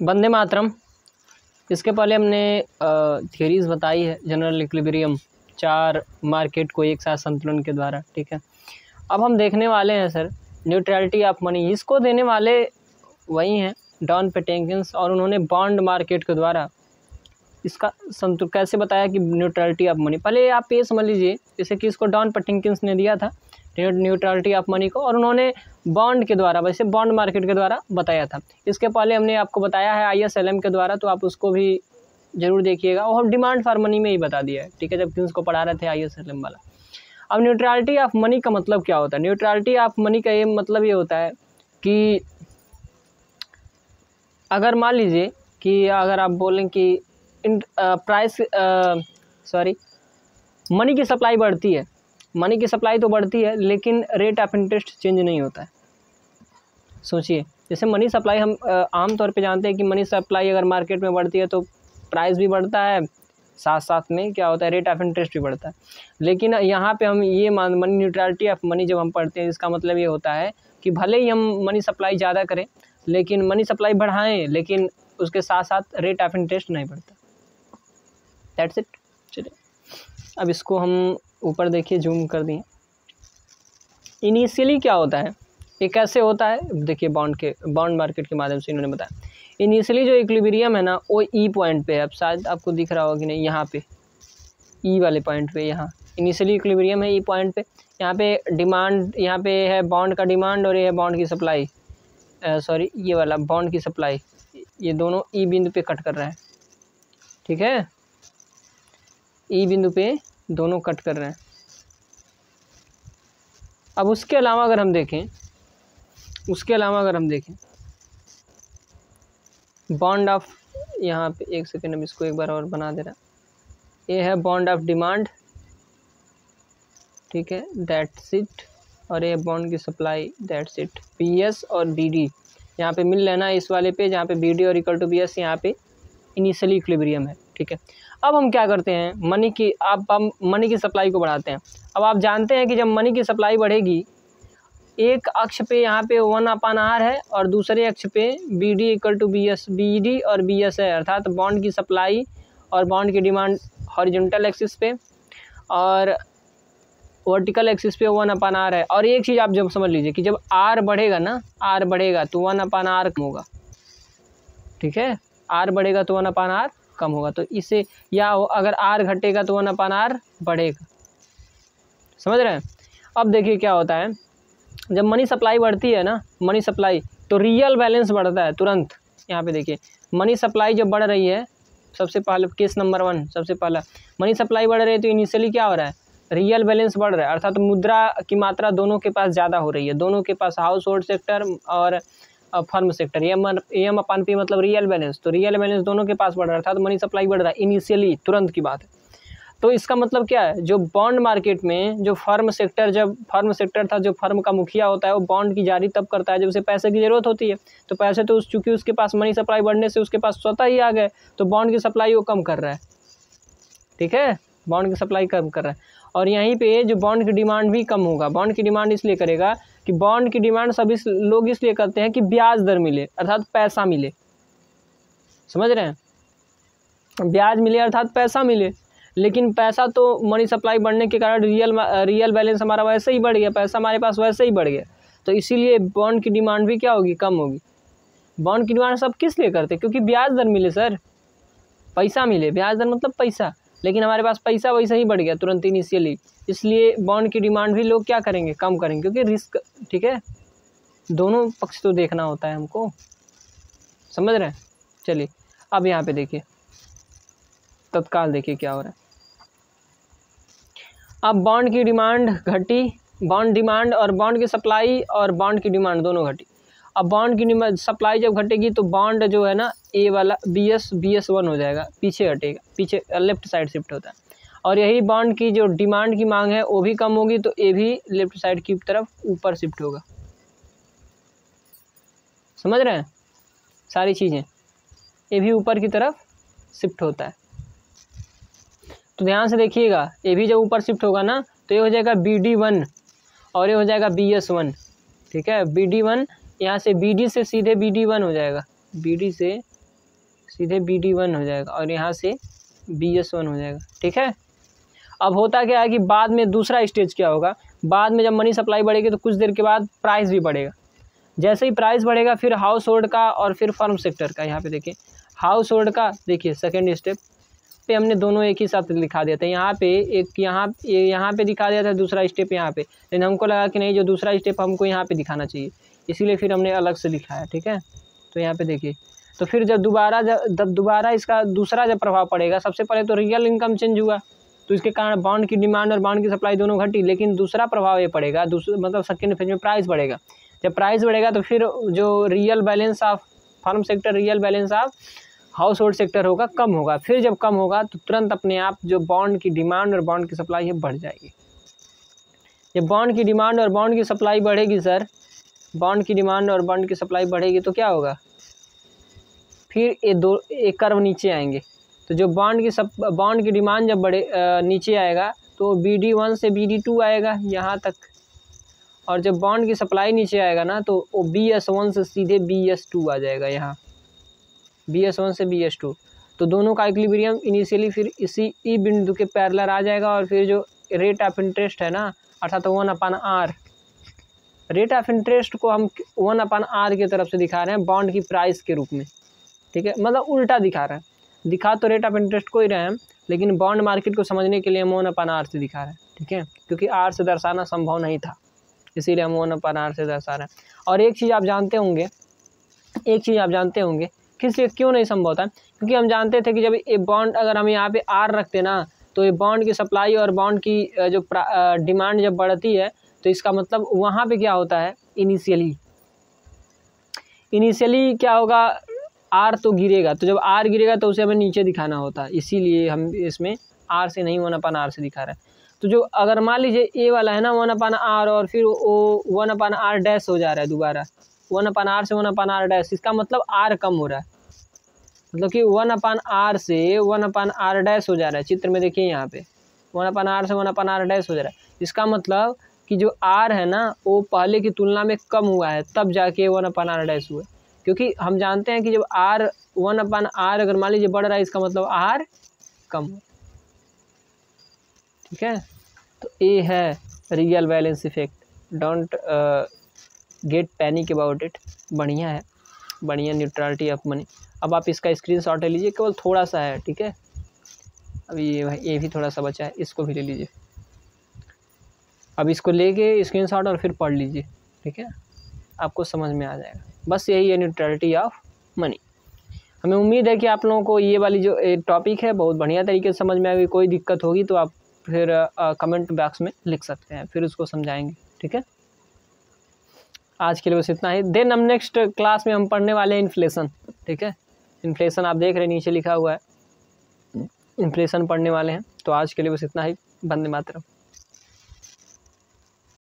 वंदे मातरम। इसके पहले हमने थियरीज बताई है, जनरल इक्विलिब्रियम, 4 मार्केट को एक साथ संतुलन के द्वारा, ठीक है। अब हम देखने वाले हैं सर न्यूट्रलिटी ऑफ मनी। इसको देने वाले वही हैं डॉन पेटिंकिंस, और उन्होंने बॉन्ड मार्केट के द्वारा इसका कैसे बताया कि न्यूट्रलिटी ऑफ मनी। पहले आप ये समझ लीजिए जैसे कि इसको डॉन पेटिंकिंस ने दिया था न्यूट्रलिटी ऑफ मनी को, और उन्होंने बॉन्ड के द्वारा, वैसे बॉन्ड मार्केट के द्वारा बताया था। इसके पहले हमने आपको बताया है ISLM के द्वारा, तो आप उसको भी जरूर देखिएगा, और हम डिमांड फॉर मनी में ही बता दिया है, ठीक है, जबकि उसको पढ़ा रहे थे ISLM वाला। अब न्यूट्रलिटी ऑफ मनी का मतलब क्या होता है? न्यूट्रलिटी ऑफ मनी का ये मतलब ये होता है कि अगर मान लीजिए कि अगर आप बोलें कि मनी की सप्लाई बढ़ती है, मनी की सप्लाई तो बढ़ती है लेकिन रेट ऑफ इंटरेस्ट चेंज नहीं होता है। सोचिए, जैसे मनी सप्लाई हम आमतौर पे जानते हैं कि मनी सप्लाई अगर मार्केट में बढ़ती है तो प्राइस भी बढ़ता है, साथ साथ में क्या होता है, रेट ऑफ इंटरेस्ट भी बढ़ता है। लेकिन यहाँ पे हम ये मनी न्यूट्रलिटी ऑफ मनी जब हम पढ़ते हैं, इसका मतलब ये होता है कि भले ही हम मनी सप्लाई ज़्यादा करें, लेकिन मनी सप्लाई बढ़ाएं, लेकिन उसके साथ साथ रेट ऑफ इंटरेस्ट नहीं बढ़ता। That's it. चलिए अब इसको हम ऊपर देखिए, जूम कर दिए। इनिशियली क्या होता है, ये कैसे होता है, देखिए बॉन्ड मार्केट के माध्यम से इन्होंने बताया। इनिशियली जो इक्विलिब्रियम है ना, वो ई पॉइंट पे है। अब शायद आपको दिख रहा होगा कि नहीं, यहाँ पे ई वाले पॉइंट पे, यहाँ इनिशियली इक्विलिब्रियम है ई पॉइंट पे। यहाँ पे डिमांड, यहाँ पे है बॉन्ड का डिमांड और ये है बॉन्ड की सप्लाई, सॉरी ये वाला बॉन्ड की सप्लाई, ये दोनों ई बिंदु पे कट कर रहा है, ठीक है, ई बिंदु पे दोनों कट कर रहे हैं। अब उसके अलावा अगर हम देखें, बॉन्ड ऑफ, यहाँ पे एक सेकेंड हम इसको एक बार और बना दे रहा, ये है बॉन्ड ऑफ डिमांड, ठीक है, दैट्स इट, और ये बॉन्ड की सप्लाई, दैट्स इट। BS और BD यहाँ पे मिल लेना इस वाले पे, जहाँ पे BD और इक्वल टू BS यहाँ पे इनिशियली इक्विलिब्रियम है, ठीक है। अब हम क्या करते हैं, मनी की, हम मनी की सप्लाई को बढ़ाते हैं। अब आप जानते हैं कि जब मनी की सप्लाई बढ़ेगी, एक अक्ष पे यहाँ पे 1/r है और दूसरे अक्ष पे BD equal to BS, BD और BS है, अर्थात बॉन्ड की सप्लाई और बॉन्ड की डिमांड हॉरिजॉन्टल एक्सिस पे और वर्टिकल एक्सिस पे 1/r है। और एक चीज़ आप जब समझ लीजिए कि जब R बढ़ेगा ना, R बढ़ेगा तो 1/r कम होगा, ठीक है, R बढ़ेगा तो 1/r कम होगा। तो इसे, या अगर R घटेगा तो 1/r बढ़ेगा, समझ रहे हैं। अब देखिए क्या होता है, जब मनी सप्लाई बढ़ती है ना, मनी सप्लाई, तो रियल बैलेंस बढ़ता है तुरंत। यहाँ पे देखिए मनी सप्लाई जब बढ़ रही है, सबसे पहले केस नंबर 1, सबसे पहला मनी सप्लाई बढ़ रही है तो इनिशियली क्या हो रहा है, रियल बैलेंस बढ़ रहा है, अर्थात मुद्रा की मात्रा दोनों के पास ज़्यादा हो रही है, दोनों के पास, हाउस होल्ड सेक्टर और फर्म सेक्टर, M/P मतलब रियल बैलेंस, तो रियल बैलेंस दोनों के पास बढ़ रहा है, अर्थात मनी सप्लाई बढ़ रहा है इनिशियली, तुरंत की बात है। तो इसका मतलब क्या है, जो बॉन्ड मार्केट में जो फर्म सेक्टर था, जो फर्म का मुखिया होता है, वो बॉन्ड की जारी तब करता है जब उसे पैसे की ज़रूरत होती है। तो पैसे तो चूँकि उसके पास मनी सप्लाई बढ़ने से उसके पास स्वतः ही आ गए, तो बॉन्ड की सप्लाई वो कम कर रहा है, ठीक है, बॉन्ड की सप्लाई कम कर रहा है। और यहीं पे जो बॉन्ड की डिमांड भी कम होगा। बॉन्ड की डिमांड इसलिए करेगा कि बॉन्ड की डिमांड सभी लोग इसलिए करते हैं कि ब्याज दर मिले, अर्थात पैसा मिले, समझ रहे हैं, ब्याज मिले अर्थात पैसा मिले। लेकिन पैसा तो मनी सप्लाई बढ़ने के कारण रियल बैलेंस हमारा वैसे ही बढ़ गया, पैसा हमारे पास वैसे ही बढ़ गया, तो इसीलिए बॉन्ड की डिमांड भी क्या होगी, कम होगी। बॉन्ड की डिमांड सब किस लिए करते हैं, क्योंकि ब्याज दर मिले सर, पैसा मिले, ब्याज दर मतलब पैसा, लेकिन हमारे पास पैसा वैसे ही बढ़ गया तुरंत इनिशियली, इसलिए बॉन्ड की डिमांड भी लोग क्या करेंगे, कम करेंगे, क्योंकि रिस्क, ठीक है, दोनों पक्ष तो देखना होता है हमको, समझ रहे हैं। चलिए अब यहाँ पे देखिए, तत्काल देखिए क्या हो रहा है। अब बॉन्ड की डिमांड घटी, बॉन्ड डिमांड और बॉन्ड की सप्लाई और बॉन्ड की डिमांड दोनों घटी। अब बॉन्ड की सप्लाई जब घटेगी तो बॉन्ड जो है ना, ए वाला BS1 हो जाएगा, पीछे हटेगा, पीछे लेफ्ट साइड शिफ्ट होता है। और यही बॉन्ड की जो डिमांड की मांग है वो भी कम होगी, तो ए भी लेफ्ट साइड की तरफ ऊपर शिफ्ट होगा, समझ रहे हैं सारी चीज़ें, ये भी ऊपर की तरफ शिफ्ट होता है। तो ध्यान से देखिएगा, ये भी जब ऊपर शिफ्ट होगा ना, तो ये हो जाएगा BD1 और ये हो जाएगा BS1, ठीक है, BD1 यहाँ से BD से सीधे BD1 हो जाएगा, BD से सीधे BD1 हो जाएगा और यहाँ से BS1 हो जाएगा। ठीक है, अब होता क्या है कि बाद में दूसरा स्टेज क्या होगा, बाद में जब मनी सप्लाई बढ़ेगी तो कुछ देर के बाद प्राइस भी बढ़ेगा। जैसे ही प्राइस बढ़ेगा फिर हाउस होल्ड का और फिर फर्म सेक्टर का। यहाँ पे देखिए हाउस होल्ड का, देखिए सेकेंड स्टेप पे हमने दोनों एक ही साथ लिखा दिया था। यहाँ पे एक यहाँ पे दिखा दिया था, दूसरा स्टेप यहाँ पे, लेकिन हमको लगा कि नहीं, जो दूसरा स्टेप हमको यहाँ पे दिखाना चाहिए, इसीलिए फिर हमने अलग से लिखा है। ठीक है, तो यहाँ पे देखिए, तो फिर जब दोबारा इसका दूसरा जब प्रभाव पड़ेगा, सबसे पहले तो रियल इनकम चेंज हुआ तो इसके कारण बॉन्ड की डिमांड और बॉन्ड की सप्लाई दोनों घटी, लेकिन दूसरा प्रभाव ये पड़ेगा, मतलब सेकेंड फेज में प्राइस बढ़ेगा। जब प्राइस बढ़ेगा तो फिर जो real balance of firm sector, real balance of house hold sector होगा, कम होगा। फिर जब कम होगा तो तुरंत अपने आप जो बॉन्ड की डिमांड और बॉन्ड की सप्लाई है बढ़ जाएगी। जब बॉन्ड की डिमांड और बॉन्ड की सप्लाई बढ़ेगी सर, बॉन्ड की डिमांड और बॉन्ड की सप्लाई बढ़ेगी तो क्या होगा, फिर एक कर्व नीचे आएंगे। तो जो बॉन्ड की डिमांड जब नीचे आएगा तो BD1 से BD2 आएगा यहाँ तक, और जब बॉन्ड की सप्लाई नीचे आएगा ना तो वो BS1 से सीधे BS2 आ जाएगा। यहाँ BS1 से BS2, तो दोनों का इक्विलिब्रियम इनिशियली फिर इसी ई बिंदु के पैरेलल आ जाएगा। और फिर जो रेट ऑफ इंटरेस्ट है ना, अर्थात 1/R, रेट ऑफ इंटरेस्ट को हम 1/R की तरफ से दिखा रहे हैं बॉन्ड की प्राइस के रूप में। ठीक है, मतलब उल्टा दिखा रहे हैं, दिखा तो रेट ऑफ इंटरेस्ट को ही रहे हैं, लेकिन बॉन्ड मार्केट को समझने के लिए हम 1/R से दिखा रहे हैं। ठीक है, क्योंकि R से दर्शाना संभव नहीं था, इसीलिए हम 1/R से दर्शा रहे हैं। और एक चीज़ आप जानते होंगे किस लिए क्यों नहीं संभव था, क्योंकि हम जानते थे कि जब ये बॉन्ड, अगर हम यहाँ पे R रखते ना, तो ये बॉन्ड की सप्लाई और बॉन्ड की जो डिमांड जब बढ़ती है तो इसका मतलब वहाँ पे क्या होता है, इनिशियली क्या होगा, R तो गिरेगा, तो जब R गिरेगा तो उसे हमें नीचे दिखाना होता है, इसीलिए हम इसमें R से नहीं 1/R से दिखा रहे हैं। तो जो अगर मान लीजिए ये वाला है ना 1/R और फिर वो 1/R डैश हो जा रहा है, दोबारा 1/R से 1/R डैश, इसका मतलब R कम हो रहा है, मतलब कि 1/R से 1/R डैश हो जा रहा है। चित्र में देखिए यहाँ पे 1/R से 1/R डैश हो जा रहा है, इसका मतलब कि जो R है ना वो पहले की तुलना में कम हुआ है, तब जाके 1/R डैश हुआ। क्योंकि हम जानते हैं कि जब 1/R अगर मान लीजिए बढ़ रहा है, इसका मतलब R कम हो। ठीक है, तो ये है real balance effect, don't get panic about it. बढ़िया है, बढ़िया, न्यूट्रलिटी ऑफ मनी। अब आप इसका स्क्रीनशॉट ले लीजिए, केवल थोड़ा सा है। ठीक है, अभी ये भी थोड़ा सा बचा है, इसको भी ले लीजिए। अब इसको लेके स्क्रीनशॉट और फिर पढ़ लीजिए। ठीक है, आपको समझ में आ जाएगा। बस यही है न्यूट्रलिटी ऑफ मनी। हमें उम्मीद है कि आप लोगों को ये वाली जो टॉपिक है बहुत बढ़िया तरीके से समझ में आएगी। कोई दिक्कत होगी तो आप फिर कमेंट बॉक्स में लिख सकते हैं, फिर उसको समझाएंगे। ठीक है, आज के लिए बस इतना ही। देन हम नेक्स्ट क्लास में हम पढ़ने वाले हैं इन्फ्लेशन। ठीक है, इन्फ्लेशन आप देख रहे हैं नीचे लिखा हुआ है, इन्फ्लेशन पढ़ने वाले हैं। तो आज के लिए बस इतना ही। वंदे मातरम।